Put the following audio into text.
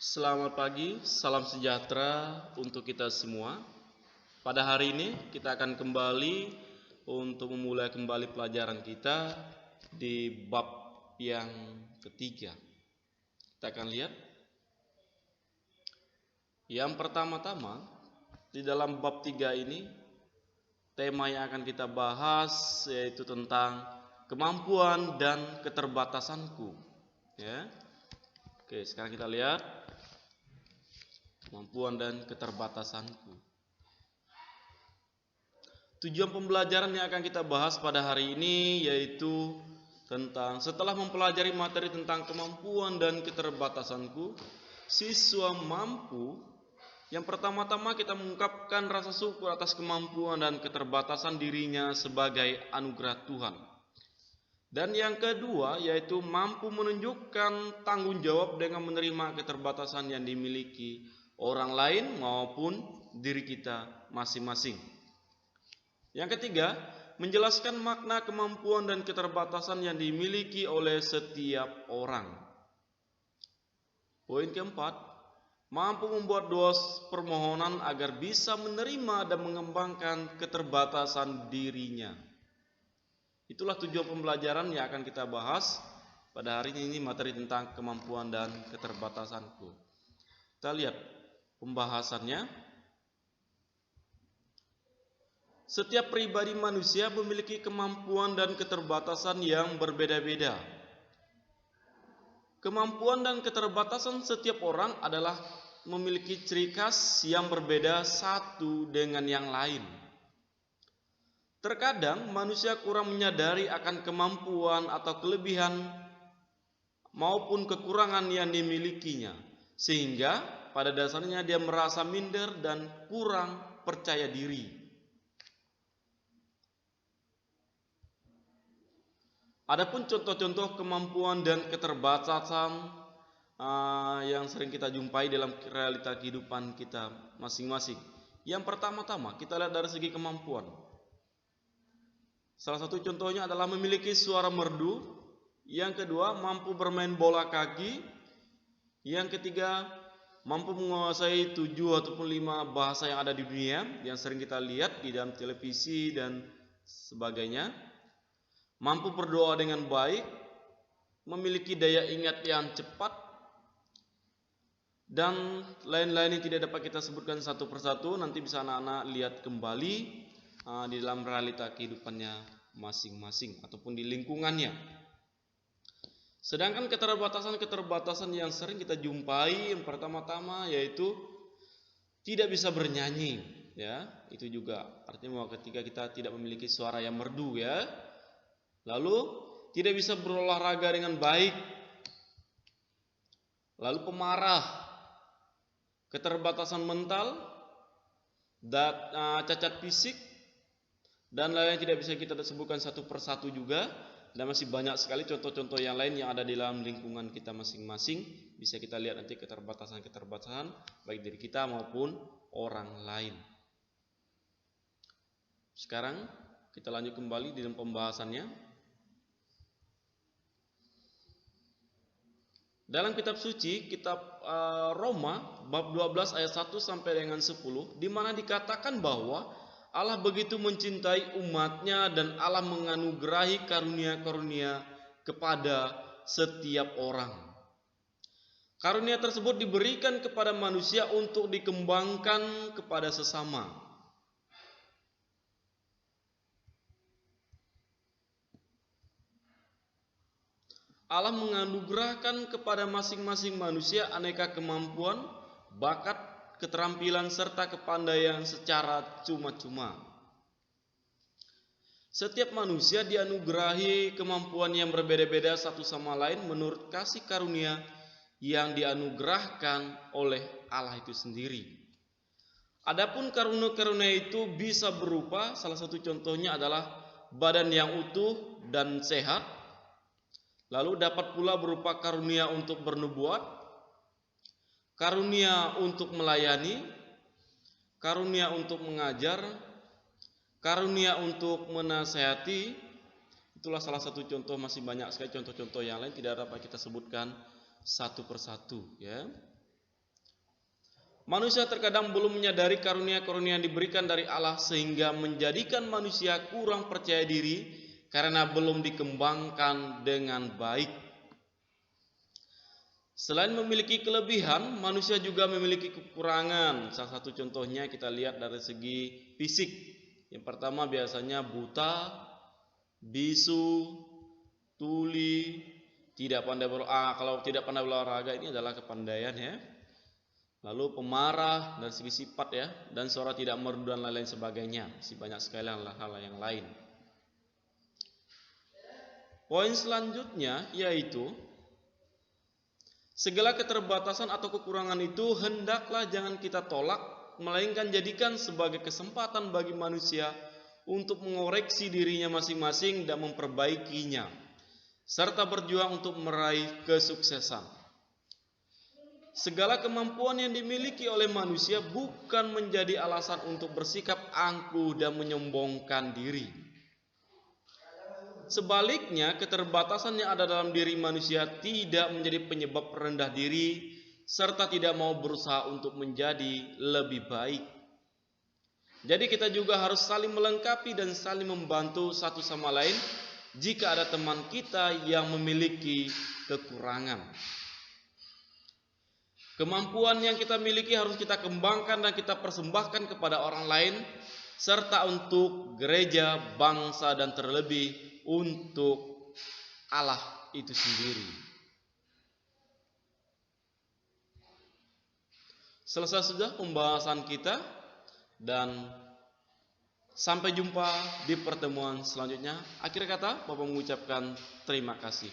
Selamat pagi, salam sejahtera untuk kita semua. Pada hari ini kita akan kembali untuk memulai kembali pelajaran kita di bab yang ketiga. Kita akan lihat yang pertama-tama di dalam bab 3 ini tema yang akan kita bahas yaitu tentang kemampuan dan keterbatasanku. Ya. Oke, sekarang kita lihat kemampuan dan keterbatasanku. Tujuan pembelajaran yang akan kita bahas pada hari ini yaitu tentang setelah mempelajari materi tentang kemampuan dan keterbatasanku, siswa mampu yang pertama-tama kita mengungkapkan rasa syukur atas kemampuan dan keterbatasan dirinya sebagai anugerah Tuhan. Dan yang kedua yaitu mampu menunjukkan tanggung jawab dengan menerima keterbatasan yang dimiliki orang lain maupun diri kita masing-masing. Yang ketiga, menjelaskan makna kemampuan dan keterbatasan yang dimiliki oleh setiap orang. Poin keempat, mampu membuat doa permohonan agar bisa menerima dan mengembangkan keterbatasan dirinya. Itulah tujuan pembelajaran yang akan kita bahas pada hari ini, materi tentang kemampuan dan keterbatasanku. Kita lihat pembahasannya. Setiap pribadi manusia memiliki kemampuan dan keterbatasan yang berbeda-beda. Kemampuan dan keterbatasan setiap orang adalah memiliki ciri khas yang berbeda satu dengan yang lain. Terkadang manusia kurang menyadari akan kemampuan atau kelebihan maupun kekurangan yang dimilikinya, sehingga pada dasarnya dia merasa minder dan kurang percaya diri. Adapun contoh-contoh kemampuan dan keterbatasan yang sering kita jumpai dalam realita kehidupan kita masing-masing. Yang pertama-tama kita lihat dari segi kemampuan. Salah satu contohnya adalah memiliki suara merdu. Yang kedua, mampu bermain bola kaki. Yang ketiga, mampu menguasai 7 ataupun 5 bahasa yang ada di dunia yang sering kita lihat di dalam televisi dan sebagainya. Mampu berdoa dengan baik, memiliki daya ingat yang cepat, dan lain-lain yang tidak dapat kita sebutkan satu persatu. Nanti bisa anak-anak lihat kembali di dalam realita kehidupannya masing-masing ataupun di lingkungannya. Sedangkan keterbatasan yang sering kita jumpai yang pertama-tama yaitu tidak bisa bernyanyi, ya. Itu juga artinya bahwa ketika kita tidak memiliki suara yang merdu, ya. Lalu tidak bisa berolahraga dengan baik. Lalu pemarah, keterbatasan mental, dan cacat fisik, dan lain-lain tidak bisa kita sebutkan satu persatu juga. Dan masih banyak sekali contoh-contoh yang lain yang ada di dalam lingkungan kita masing-masing. Bisa kita lihat nanti keterbatasan baik diri kita maupun orang lain. Sekarang kita lanjut kembali di dalam pembahasannya. Dalam kitab suci, kitab Roma bab 12 ayat 1 sampai dengan 10, di mana dikatakan bahwa Allah begitu mencintai umatnya dan Allah menganugerahi karunia-karunia kepada setiap orang. Karunia tersebut diberikan kepada manusia untuk dikembangkan kepada sesama. Allah menganugerahkan kepada masing-masing manusia aneka kemampuan, bakat, keterampilan, serta kepandaian secara cuma-cuma. Setiap manusia dianugerahi kemampuan yang berbeda-beda satu sama lain menurut kasih karunia yang dianugerahkan oleh Allah itu sendiri. Adapun karunia-karunia itu bisa berupa, salah satu contohnya adalah badan yang utuh dan sehat. Lalu dapat pula berupa karunia untuk bernubuat, karunia untuk melayani, karunia untuk mengajar, karunia untuk menasehati. Itulah salah satu contoh, masih banyak sekali contoh-contoh yang lain tidak dapat kita sebutkan satu persatu, ya. Manusia terkadang belum menyadari karunia-karunia yang diberikan dari Allah sehingga menjadikan manusia kurang percaya diri karena belum dikembangkan dengan baik. Selain memiliki kelebihan, manusia juga memiliki kekurangan. Salah satu contohnya kita lihat dari segi fisik. Yang pertama biasanya buta, bisu, tuli, tidak pandai kalau tidak pandai berolahraga ini adalah kepandaian ya. Lalu pemarah dari segi sifat ya, dan suara tidak merdu dan lain-lain sebagainya. Masih banyak sekali hal-hal yang lain. Poin selanjutnya yaitu segala keterbatasan atau kekurangan itu hendaklah jangan kita tolak, melainkan jadikan sebagai kesempatan bagi manusia untuk mengoreksi dirinya masing-masing dan memperbaikinya, serta berjuang untuk meraih kesuksesan. Segala kemampuan yang dimiliki oleh manusia bukan menjadi alasan untuk bersikap angkuh dan menyombongkan diri. Sebaliknya, keterbatasan yang ada dalam diri manusia tidak menjadi penyebab rendah diri serta tidak mau berusaha untuk menjadi lebih baik. Jadi kita juga harus saling melengkapi dan saling membantu satu sama lain jika ada teman kita yang memiliki kekurangan. Kemampuan yang kita miliki harus kita kembangkan dan kita persembahkan kepada orang lain serta untuk gereja, bangsa, dan terlebih untuk Allah itu sendiri. Selesai sudah pembahasan kita dan sampai jumpa di pertemuan selanjutnya. Akhir kata, Bapak mengucapkan terima kasih.